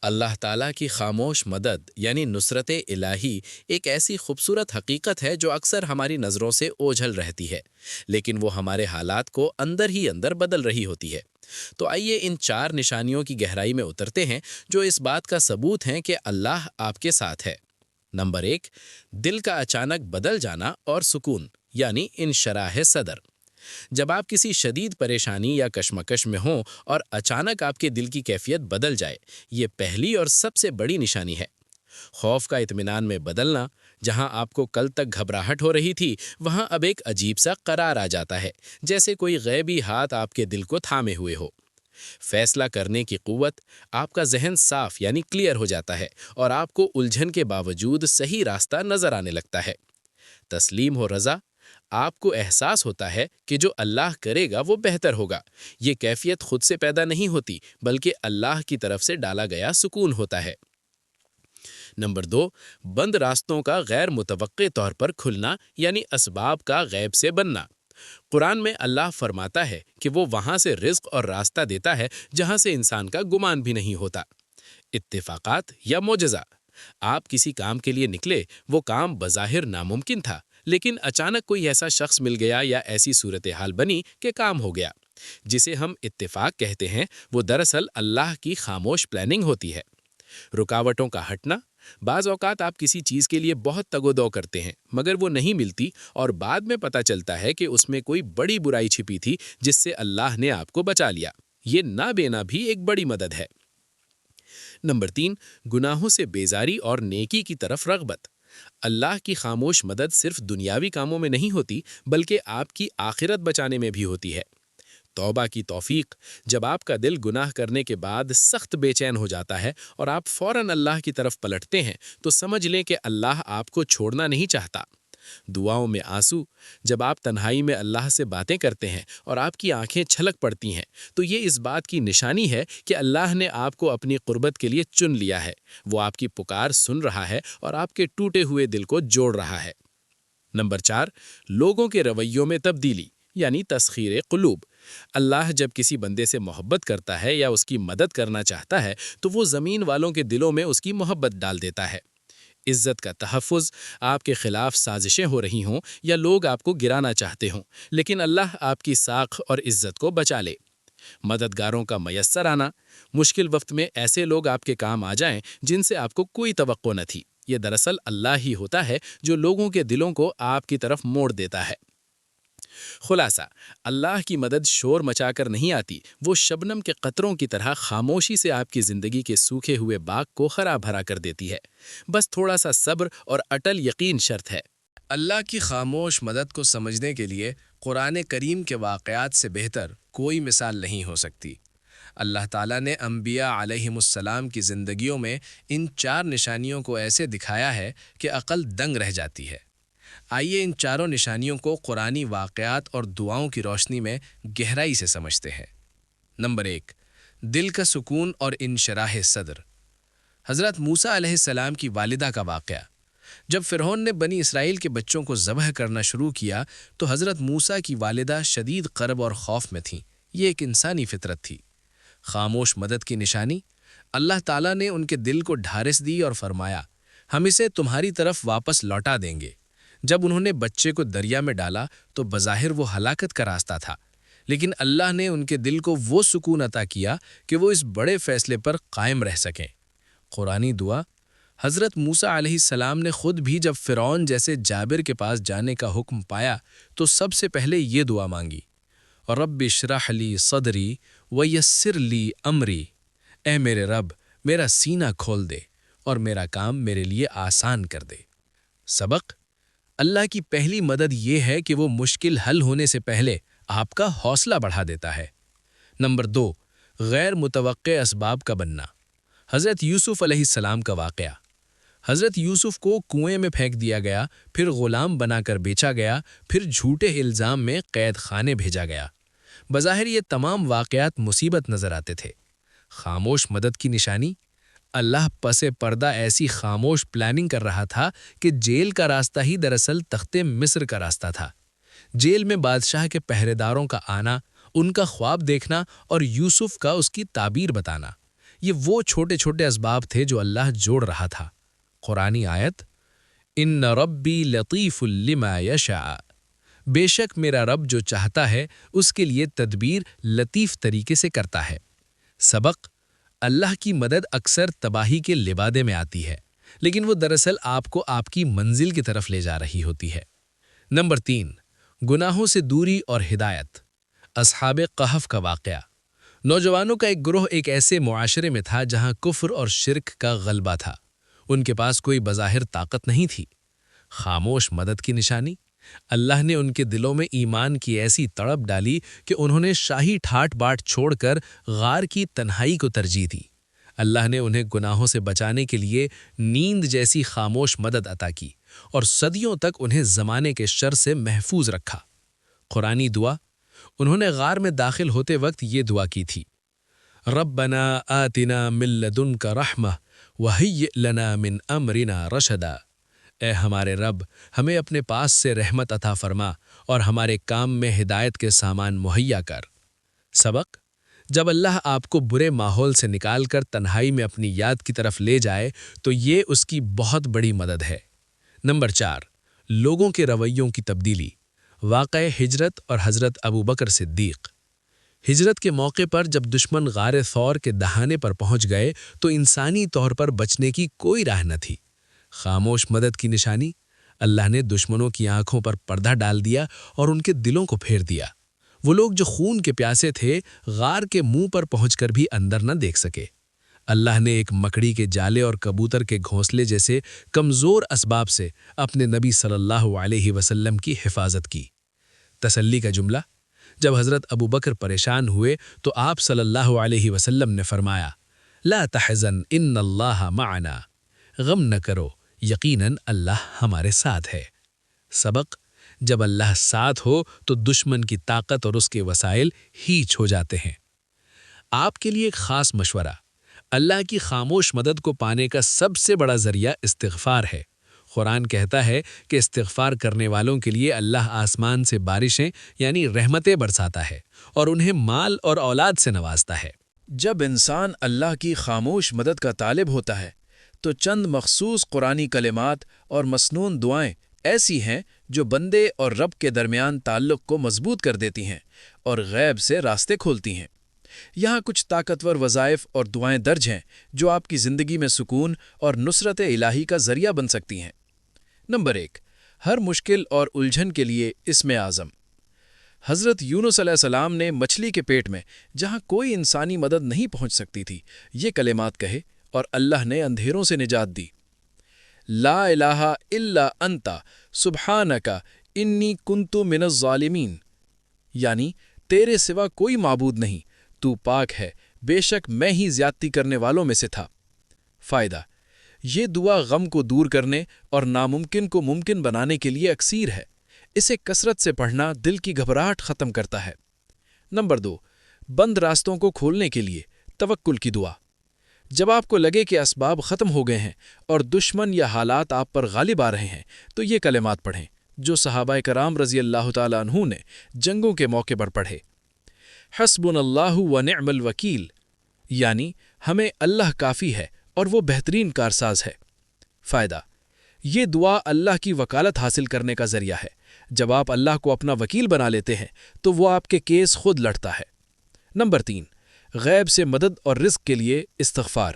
اللہ تعالیٰ کی خاموش مدد یعنی نصرت الہی ایک ایسی خوبصورت حقیقت ہے جو اکثر ہماری نظروں سے اوجھل رہتی ہے، لیکن وہ ہمارے حالات کو اندر ہی اندر بدل رہی ہوتی ہے۔ تو آئیے ان چار نشانیوں کی گہرائی میں اترتے ہیں جو اس بات کا ثبوت ہیں کہ اللہ آپ کے ساتھ ہے۔ نمبر 1، دل کا اچانک بدل جانا اور سکون یعنی انشراح صدر۔ جب آپ کسی شدید پریشانی یا کشمکش میں ہوں اور اچانک آپ کے دل کی کیفیت بدل جائے، یہ پہلی اور سب سے بڑی نشانی ہے۔ خوف کا اطمینان میں بدلنا، جہاں آپ کو کل تک گھبراہٹ ہو رہی تھی وہاں اب ایک عجیب سا قرار آ جاتا ہے، جیسے کوئی غیبی ہاتھ آپ کے دل کو تھامے ہوئے ہو۔ فیصلہ کرنے کی قوت، آپ کا ذہن صاف یعنی کلیئر ہو جاتا ہے اور آپ کو الجھن کے باوجود صحیح راستہ نظر آنے لگتا ہے۔ تسلیم ہو رضا، آپ کو احساس ہوتا ہے کہ جو اللہ کرے گا وہ بہتر ہوگا۔ یہ کیفیت خود سے پیدا نہیں ہوتی بلکہ اللہ کی طرف سے ڈالا گیا سکون ہوتا ہے۔ نمبر 2، بند راستوں کا غیر متوقع طور پر کھلنا یعنی اسباب کا غیب سے بننا۔ قرآن میں اللہ فرماتا ہے کہ وہ وہاں سے رزق اور راستہ دیتا ہے جہاں سے انسان کا گمان بھی نہیں ہوتا۔ اتفاقات یا معجزہ، آپ کسی کام کے لیے نکلے، وہ کام بظاہر ناممکن تھا، لیکن اچانک کوئی ایسا شخص مل گیا یا ایسی صورتحال بنی کہ کام ہو گیا۔ جسے ہم اتفاق کہتے ہیں، وہ دراصل اللہ کی خاموش پلاننگ ہوتی ہے۔ رکاوٹوں کا ہٹنا، بعض اوقات آپ کسی چیز کے لیے بہت تگ و دو کرتے ہیں مگر وہ نہیں ملتی اور بعد میں پتہ چلتا ہے کہ اس میں کوئی بڑی برائی چھپی تھی جس سے اللہ نے آپ کو بچا لیا۔ یہ نہ بینا بھی ایک بڑی مدد ہے۔ نمبر 3، گناہوں سے بیزاری اور نیکی کی طرف رغبت۔ اللہ کی خاموش مدد صرف دنیاوی کاموں میں نہیں ہوتی بلکہ آپ کی آخرت بچانے میں بھی ہوتی ہے۔ توبہ کی توفیق، جب آپ کا دل گناہ کرنے کے بعد سخت بے چین ہو جاتا ہے اور آپ فوراً اللہ کی طرف پلٹتے ہیں تو سمجھ لیں کہ اللہ آپ کو چھوڑنا نہیں چاہتا۔ دعاؤں میں آنسو، جب آپ تنہائی میں اللہ سے باتیں کرتے ہیں اور آپ کی آنکھیں چھلک پڑتی ہیں تو یہ اس بات کی نشانی ہے کہ اللہ نے آپ کو اپنی قربت کے لیے چن لیا ہے، وہ آپ کی پکار سن رہا ہے اور آپ کے ٹوٹے ہوئے دل کو جوڑ رہا ہے۔ نمبر 4، لوگوں کے رویوں میں تبدیلی یعنی تسخیر قلوب۔ اللہ جب کسی بندے سے محبت کرتا ہے یا اس کی مدد کرنا چاہتا ہے تو وہ زمین والوں کے دلوں میں اس کی محبت ڈال دیتا ہے۔ عزت کا تحفظ، آپ کے خلاف سازشیں ہو رہی ہوں یا لوگ آپ کو گرانا چاہتے ہوں لیکن اللہ آپ کی ساکھ اور عزت کو بچا لے۔ مددگاروں کا میسر آنا، مشکل وقت میں ایسے لوگ آپ کے کام آ جائیں جن سے آپ کو کوئی توقع نہ تھی، یہ دراصل اللہ ہی ہوتا ہے جو لوگوں کے دلوں کو آپ کی طرف موڑ دیتا ہے۔ خلاصہ، اللہ کی مدد شور مچا کر نہیں آتی، وہ شبنم کے قطروں کی طرح خاموشی سے آپ کی زندگی کے سوکھے ہوئے باغ کو ہرا بھرا کر دیتی ہے۔ بس تھوڑا سا صبر اور اٹل یقین شرط ہے۔ اللہ کی خاموش مدد کو سمجھنے کے لیے قرآن کریم کے واقعات سے بہتر کوئی مثال نہیں ہو سکتی۔ اللہ تعالیٰ نے انبیاء علیہم السلام کی زندگیوں میں ان چار نشانیوں کو ایسے دکھایا ہے کہ عقل دنگ رہ جاتی ہے۔ آئیے ان چاروں نشانیوں کو قرآنی واقعات اور دعاؤں کی روشنی میں گہرائی سے سمجھتے ہیں۔ نمبر 1، دل کا سکون اور انشراح صدر۔ حضرت موسیٰ علیہ السلام کی والدہ کا واقعہ۔ جب فرعون نے بنی اسرائیل کے بچوں کو ذبح کرنا شروع کیا تو حضرت موسیٰ کی والدہ شدید کرب اور خوف میں تھیں۔ یہ ایک انسانی فطرت تھی۔ خاموش مدد کی نشانی، اللہ تعالیٰ نے ان کے دل کو ڈھارس دی اور فرمایا، ہم اسے تمہاری طرف واپس لوٹا دیں گے۔ جب انہوں نے بچے کو دریا میں ڈالا تو بظاہر وہ ہلاکت کا راستہ تھا، لیکن اللہ نے ان کے دل کو وہ سکون عطا کیا کہ وہ اس بڑے فیصلے پر قائم رہ سکیں۔ قرآنی دعا، حضرت موسیٰ علیہ السلام نے خود بھی جب فرعون جیسے جابر کے پاس جانے کا حکم پایا تو سب سے پہلے یہ دعا مانگی، رب اشرح لی صدری ویسر لی امری۔ اے میرے رب، میرا سینہ کھول دے اور میرا کام میرے لیے آسان کر دے۔ سبق، اللہ کی پہلی مدد یہ ہے کہ وہ مشکل حل ہونے سے پہلے آپ کا حوصلہ بڑھا دیتا ہے۔ نمبر 2، غیر متوقع اسباب کا بننا۔ حضرت یوسف علیہ السلام کا واقعہ۔ حضرت یوسف کو کنویں میں پھینک دیا گیا، پھر غلام بنا کر بیچا گیا، پھر جھوٹے الزام میں قید خانے بھیجا گیا۔ بظاہر یہ تمام واقعات مصیبت نظر آتے تھے۔ خاموش مدد کی نشانی، اللہ پس پردہ ایسی خاموش پلاننگ کر رہا تھا کہ جیل کا راستہ ہی دراصل تخت مصر کا راستہ تھا۔ جیل میں بادشاہ کے پہرے داروں کا آنا، ان کا خواب دیکھنا اور یوسف کا اس کی تعبیر بتانا، یہ وہ چھوٹے چھوٹے اسباب تھے جو اللہ جوڑ رہا تھا۔ قرآنی آیت ان ربی لطیف لما یشاء، بے شک میرا رب جو چاہتا ہے اس کے لیے تدبیر لطیف طریقے سے کرتا ہے۔ سبق: اللہ کی مدد اکثر تباہی کے لبادے میں آتی ہے، لیکن وہ دراصل آپ کو آپ کی منزل کی طرف لے جا رہی ہوتی ہے۔ نمبر 3، گناہوں سے دوری اور ہدایت۔ اصحاب کہف کا واقعہ۔ نوجوانوں کا ایک گروہ ایک ایسے معاشرے میں تھا جہاں کفر اور شرک کا غلبہ تھا۔ ان کے پاس کوئی بظاہر طاقت نہیں تھی۔ خاموش مدد کی نشانی؟ اللہ نے ان کے دلوں میں ایمان کی ایسی تڑپ ڈالی کہ انہوں نے شاہی ٹھاٹ باٹ چھوڑ کر غار کی تنہائی کو ترجیح دی۔ اللہ نے انہیں گناہوں سے بچانے کے لیے نیند جیسی خاموش مدد عطا کی اور صدیوں تک انہیں زمانے کے شر سے محفوظ رکھا۔ قرآنی دعا۔ انہوں نے غار میں داخل ہوتے وقت یہ دعا کی تھی: ربنا آتنا من لدنک رحمہ وہیئ لنا من امرنا رشدا۔ اے ہمارے رب، ہمیں اپنے پاس سے رحمت عطا فرما اور ہمارے کام میں ہدایت کے سامان مہیا کر۔ سبق: جب اللہ آپ کو برے ماحول سے نکال کر تنہائی میں اپنی یاد کی طرف لے جائے تو یہ اس کی بہت بڑی مدد ہے۔ نمبر 4، لوگوں کے رویوں کی تبدیلی۔ واقعہ ہجرت اور حضرت ابوبکر صدیق۔ ہجرت کے موقع پر جب دشمن غار ثور کے دہانے پر پہنچ گئے تو انسانی طور پر بچنے کی کوئی راہ نہ تھی۔ خاموش مدد کی نشانی؟ اللہ نے دشمنوں کی آنکھوں پر پردہ ڈال دیا اور ان کے دلوں کو پھیر دیا۔ وہ لوگ جو خون کے پیاسے تھے غار کے منہ پر پہنچ کر بھی اندر نہ دیکھ سکے۔ اللہ نے ایک مکڑی کے جالے اور کبوتر کے گھونسلے جیسے کمزور اسباب سے اپنے نبی صلی اللہ علیہ وسلم کی حفاظت کی۔ تسلی کا جملہ: جب حضرت ابوبکر پریشان ہوئے تو آپ صلی اللہ علیہ وسلم نے فرمایا: لا تحزن ان اللہ معنا، غم نہ کرو، یقیناً اللہ ہمارے ساتھ ہے۔ سبق: جب اللہ ساتھ ہو تو دشمن کی طاقت اور اس کے وسائل ہیچ ہو جاتے ہیں۔ آپ کے لیے ایک خاص مشورہ: اللہ کی خاموش مدد کو پانے کا سب سے بڑا ذریعہ استغفار ہے۔ قرآن کہتا ہے کہ استغفار کرنے والوں کے لیے اللہ آسمان سے بارشیں یعنی رحمتیں برساتا ہے اور انہیں مال اور اولاد سے نوازتا ہے۔ جب انسان اللہ کی خاموش مدد کا طالب ہوتا ہے تو چند مخصوص قرآنی کلمات اور مسنون دعائیں ایسی ہیں جو بندے اور رب کے درمیان تعلق کو مضبوط کر دیتی ہیں اور غیب سے راستے کھولتی ہیں۔ یہاں کچھ طاقتور وظائف اور دعائیں درج ہیں جو آپ کی زندگی میں سکون اور نصرت الہی کا ذریعہ بن سکتی ہیں۔ نمبر 1، ہر مشکل اور الجھن کے لیے اسم اعظم۔ حضرت یونس علیہ السلام نے مچھلی کے پیٹ میں جہاں کوئی انسانی مدد نہیں پہنچ سکتی تھی یہ کلمات کہے اور اللہ نے اندھیروں سے نجات دی۔ لا الہ الا انت سبحانک انی کنت من الظالمین، یعنی تیرے سوا کوئی معبود نہیں، تو پاک ہے، بے شک میں ہی زیادتی کرنے والوں میں سے تھا۔ فائدہ: یہ دعا غم کو دور کرنے اور ناممکن کو ممکن بنانے کے لیے اکثیر ہے۔ اسے کثرت سے پڑھنا دل کی گھبراہٹ ختم کرتا ہے۔ نمبر 2، بند راستوں کو کھولنے کے لیے توکل کی دعا۔ جب آپ کو لگے کہ اسباب ختم ہو گئے ہیں اور دشمن یا حالات آپ پر غالب آ رہے ہیں تو یہ کلمات پڑھیں جو صحابہ کرام رضی اللہ تعالیٰ عنہ نے جنگوں کے موقع پر پڑھے۔ حسبنا اللہ و نعم الوکیل، یعنی ہمیں اللہ کافی ہے اور وہ بہترین کارساز ہے۔ فائدہ: یہ دعا اللہ کی وکالت حاصل کرنے کا ذریعہ ہے۔ جب آپ اللہ کو اپنا وکیل بنا لیتے ہیں تو وہ آپ کے کیس خود لڑتا ہے۔ نمبر 3، غیب سے مدد اور رزق کے لیے استغفار۔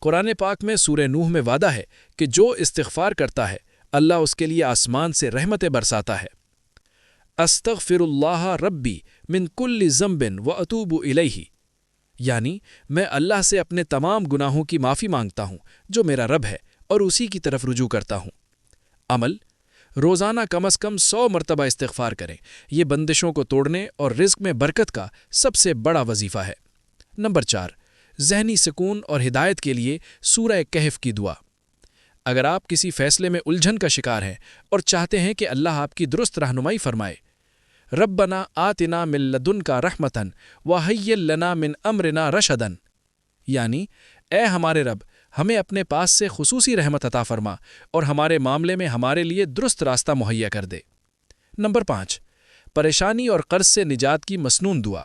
قرآن پاک میں سورہ نوح میں وعدہ ہے کہ جو استغفار کرتا ہے اللہ اس کے لیے آسمان سے رحمتیں برساتا ہے۔ استغفر اللہ ربی من کل ذنب واتوب الیہ، یعنی میں اللہ سے اپنے تمام گناہوں کی معافی مانگتا ہوں جو میرا رب ہے اور اسی کی طرف رجوع کرتا ہوں۔ عمل: روزانہ کم از کم 100 مرتبہ استغفار کریں، یہ بندشوں کو توڑنے اور رزق میں برکت کا سب سے بڑا وظیفہ ہے۔ نمبر 4، ذہنی سکون اور ہدایت کے لیے سورہ کہف کی دعا۔ اگر آپ کسی فیصلے میں الجھن کا شکار ہیں اور چاہتے ہیں کہ اللہ آپ کی درست رہنمائی فرمائے، ربنا آتنا من لدنک رحمتا وہیئ لنا من امرنا رشدا، یعنی اے ہمارے رب ہمیں اپنے پاس سے خصوصی رحمت عطا فرما اور ہمارے معاملے میں ہمارے لیے درست راستہ مہیا کر دے۔ نمبر 5، پریشانی اور قرض سے نجات کی مسنون دعا۔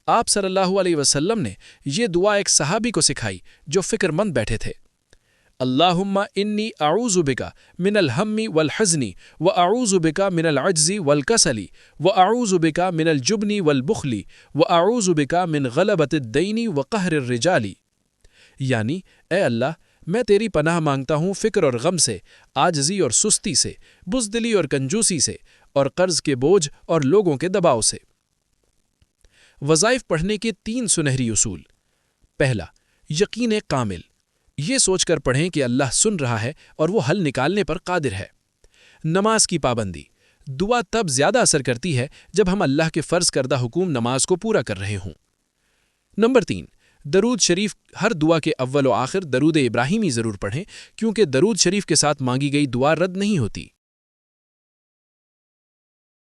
آپ صلی اللہ علیہ وسلم نے یہ دعا ایک صحابی کو سکھائی جو فکر مند بیٹھے تھے۔ اللہم انی اعوذ بک من الہم والحزن واعوذ بک من العجز والکسل واعوذ بک من الجبن والبخل واعوذ بک من غلبۃ الدین وقہر الرجال، یعنی اے اللہ میں تیری پناہ مانگتا ہوں فکر اور غم سے، عاجزی اور سستی سے، بزدلی اور کنجوسی سے، اور قرض کے بوجھ اور لوگوں کے دباؤ سے۔ وظائف پڑھنے کے 3 سنہری اصول۔ پہلا، یقین کامل، یہ سوچ کر پڑھیں کہ اللہ سن رہا ہے اور وہ حل نکالنے پر قادر ہے۔ نماز کی پابندی، دعا تب زیادہ اثر کرتی ہے جب ہم اللہ کے فرض کردہ حکم نماز کو پورا کر رہے ہوں۔ نمبر 3، درود شریف، ہر دعا کے اول و آخر درود ابراہیمی ضرور پڑھیں، کیونکہ درود شریف کے ساتھ مانگی گئی دعا رد نہیں ہوتی۔